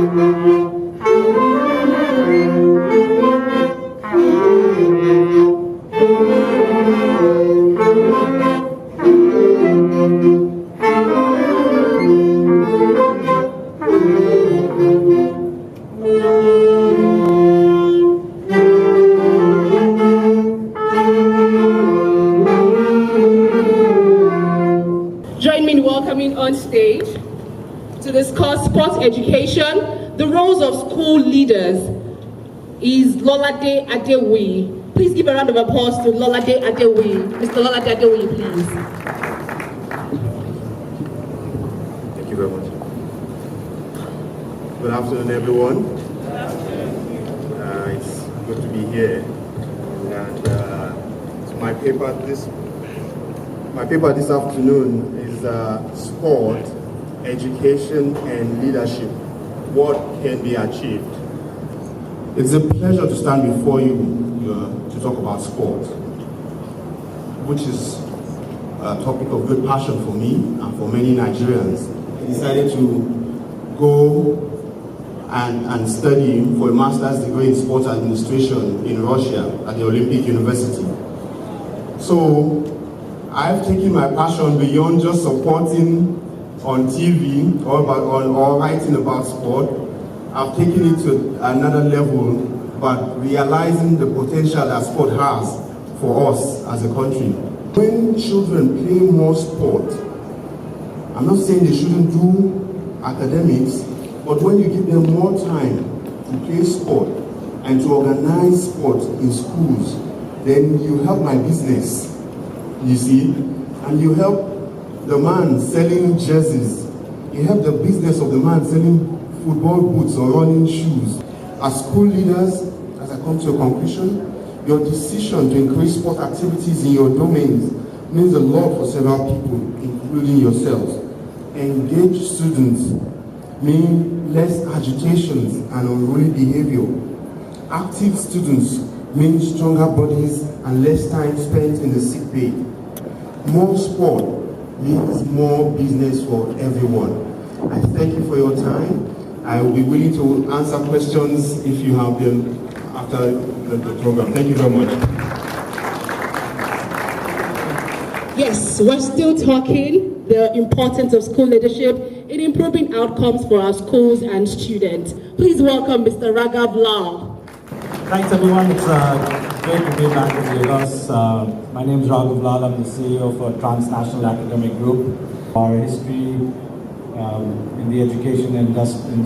Join me in welcoming on stage to discuss sports education, the roles of school leaders, is Lolade Adewi. Please give a round of applause to Lolade Adewi. Mr. Lolade Adewi, please. Thank you very much. Good afternoon, everyone. It's good to be here. And my paper this afternoon is sport, education, and leadership. What can be achieved? It's a pleasure to stand before you to talk about sport, which is a topic of great passion for me and for many Nigerians. I decided to go and study for a master's degree in sports administration in Russia at the Olympic University. So I've taken my passion beyond just supporting on TV or writing about sport. I've taken it to another level, but realizing the potential that sport has for us as a country. When children play more sport, I'm not saying they shouldn't do academics, but when you give them more time to play sport and to organize sport in schools, then you help my business, you see, and you help the man selling jerseys. You help the business of the man selling football boots or running shoes. As school leaders, as I come to a conclusion, your decision to increase sport activities in your domains means a lot for several people, including yourselves. Engaged students mean less agitations and unruly behavior. Active students mean stronger bodies and less time spent in the sick bay. More sport means more business for everyone. I thank you for your time. I will be willing to answer questions if you have them after the program. Thank you very much. Yes, we're still talking the importance of school leadership in improving outcomes for our schools and students. Please welcome Mr. Raghav Lal. Thanks everyone, it's great to be back with you guys. My name is Raghav Lal, I'm the CEO for Transnational Academic Group. Our history in the education industry,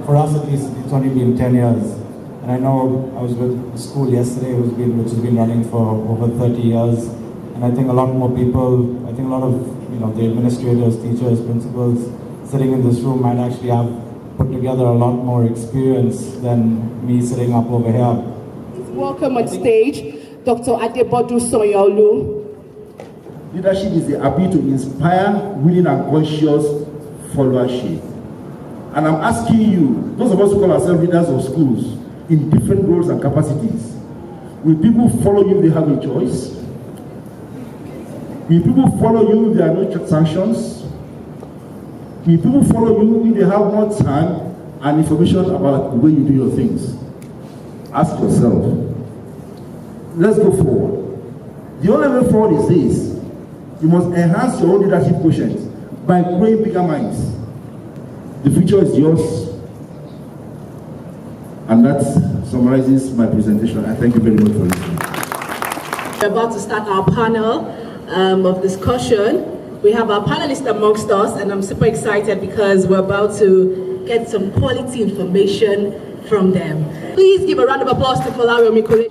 for us at least, it's only been 10 years. And I know I was with the school yesterday, which has been running for over 30 years. And I think a lot more people, I think a lot of the administrators, teachers, principals sitting in this room might actually have put together a lot more experience than me sitting up over here. Welcome on stage, Dr. Adebodu Soyaolu. Leadership is the ability to inspire willing and conscious followership. And I'm asking you, those of us who call ourselves leaders of schools in different roles and capacities, will people follow you if they have a choice? Will people follow you if there are no sanctions? Will people follow you if they have more time and information about the way you do your things? Ask yourself. Let's go forward. The only way forward is this. You must enhance your own leadership quotient by growing bigger minds. The future is yours. And that summarizes my presentation. I thank you very much for listening. We're about to start our panel of discussion. We have our panelists amongst us, and I'm super excited because we're about to get some quality information from them. Please give a round of applause to Folarin Mikule.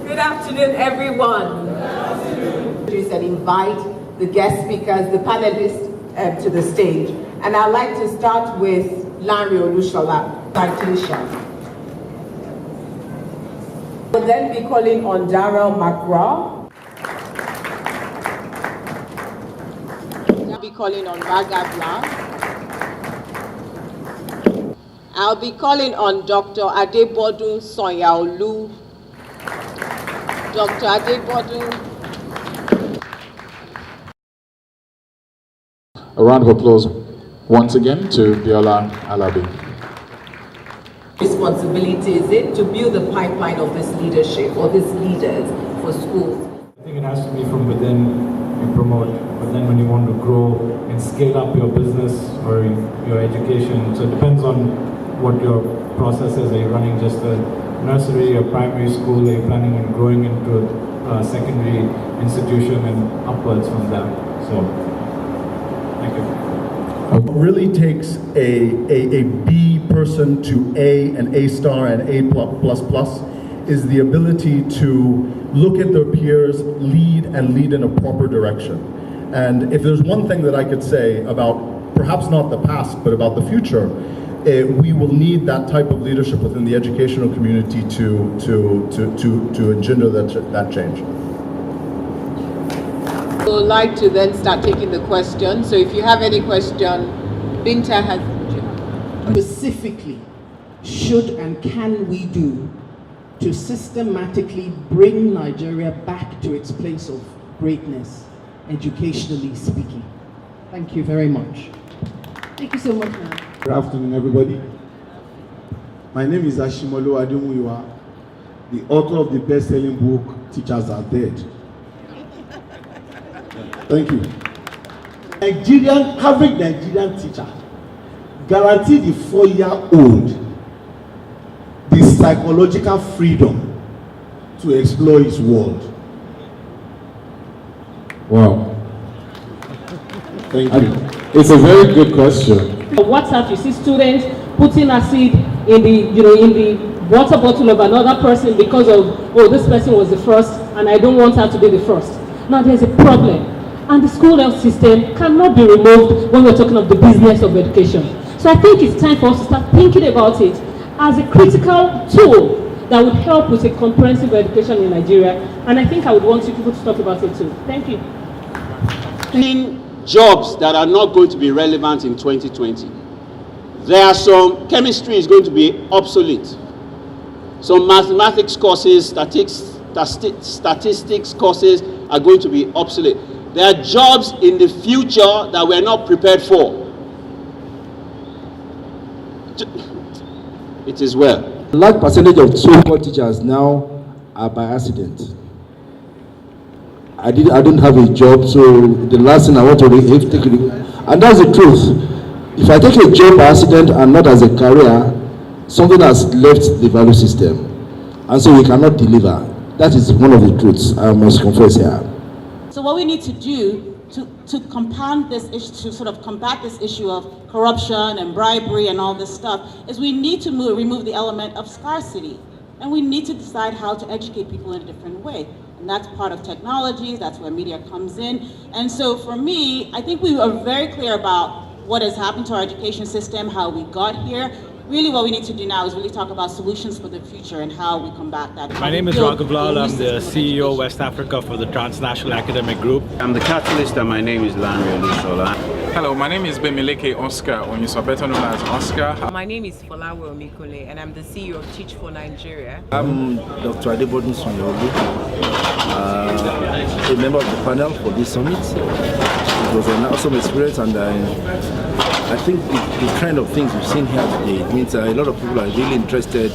Good afternoon, everyone. And invite the guest speakers, the panelists, to the stage. And I'd like to start with Lanre Olushola, citation. We'll then be calling on Darrell McGraw. I'll be calling on Raghav Lal. I'll be calling on Dr. Adebodu Soyaolu. Dr. Adebodu. A round of applause once again to Biola Alabi. Responsibility is it to build the pipeline of this leadership or these leaders for schools? I think it has to be from within, you promote, but then when you want to grow and scale up your business or your education, so it depends on what your process is. Are you running just a nursery or primary school? Are you planning on growing into a secondary institution and upwards from that? So, thank you. What really takes a B person to A and A star and A plus plus is the ability to look at their peers, lead in a proper direction. And if there's one thing that I could say about perhaps not the past, but about the future, we will need that type of leadership within the educational community to engender that change. I would like to then start taking the question. So if you have any question, Binta has. Specifically, should and can we do to systematically bring Nigeria back to its place of greatness, educationally speaking? Thank you very much. Thank you so much, ma'am. Good afternoon, everybody. My name is Ashimolu Ademuyiwa, the author of the best-selling book, Teachers Are Dead. Thank you. Average Nigerian teacher guaranteed the 4-year-old the psychological freedom to explore his world. Wow. Thank you. It's a very good question. On WhatsApp, you see students putting acid in the water bottle of another person because of, oh, this person was the first and I don't want her to be the first. Now there's a problem. And the school health system cannot be removed when we're talking of the business of education. So I think it's time for us to start thinking about it as a critical tool that would help with a comprehensive education in Nigeria. And I think I would want you people to talk about it too. Thank you. Jobs that are not going to be relevant in 2020. There are some, chemistry is going to be obsolete. Some mathematics courses, statistics courses are going to be obsolete. There are jobs in the future that we're not prepared for. It is well. A large percentage of so-called teachers now are by accident. I don't have a job, so the last thing I want to take it, and that's the truth. If I take a job by accident and not as a career, something has left the value system, and so we cannot deliver. That is one of the truths I must confess here. So what we need to do to compound this issue, to sort of combat this issue of corruption and bribery and all this stuff, is we need to remove the element of scarcity. And we need to decide how to educate people in a different way. And that's part of technology, that's where media comes in. And so for me, I think we are very clear about what has happened to our education system, how we got here. Really what we need to do now is really talk about solutions for the future and how we combat that. My name is Raghav Lal. I'm the CEO West Africa for the Transnational Academic Group. I'm the catalyst and my name is Lanre Olusola. Hello, my name is Bemileke Oscar, or you're better known as Oscar. My name is Folawe Omikole and I'm the CEO of Teach for Nigeria. I'm Dr. Adebodun Sonyogu, a member of the panel for this summit. It was an awesome experience, and I think the kind of things we've seen here today, it means a lot of people are really interested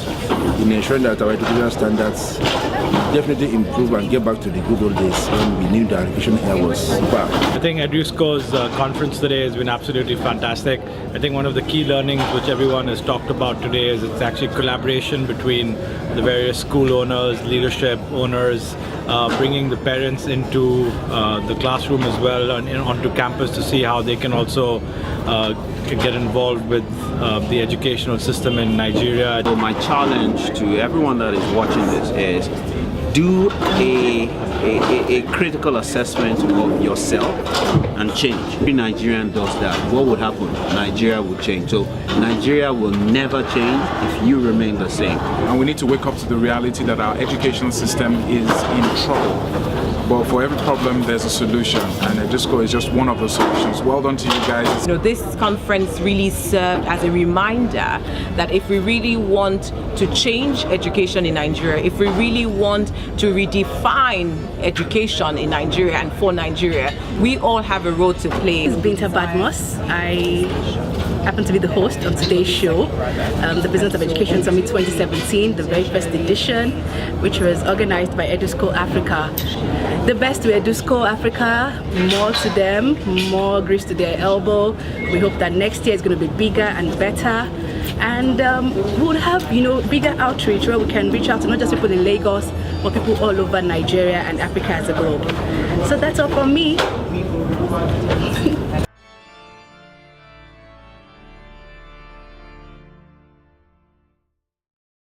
in ensuring that our educational standards definitely improve and get back to the good old days when we knew that education here was super. I think Edusko's conference today has been absolutely fantastic. I think one of the key learnings which everyone has talked about today is it's actually collaboration between the various school owners, leadership owners, bringing the parents into the classroom as well and onto campus to see how they can also get involved with the educational system in Nigeria. So my challenge to everyone that is watching this is do a critical assessment of yourself and change. If Nigerian does that, what would happen? Nigeria will change. So Nigeria will never change if you remain the same. And we need to wake up to the reality that our education system is in trouble. But for every problem, there's a solution, and Edusko is just one of the solutions. Well done to you guys. This conference really served as a reminder that if we really want to change education in Nigeria, if we really want to redefine education in Nigeria and for Nigeria. We all have a role to play. It's Binta Badmos. I happen to be the host of today's show, the Business of Education Summit 2017, the very first edition, which was organized by Edusko Africa. The best to Edusko Africa, more to them, more grease to their elbow. We hope that next year is going to be bigger and better. And we'll have, bigger outreach where we can reach out to not just people in Lagos, but people all over Nigeria and Africa as a globe. So that's all from me.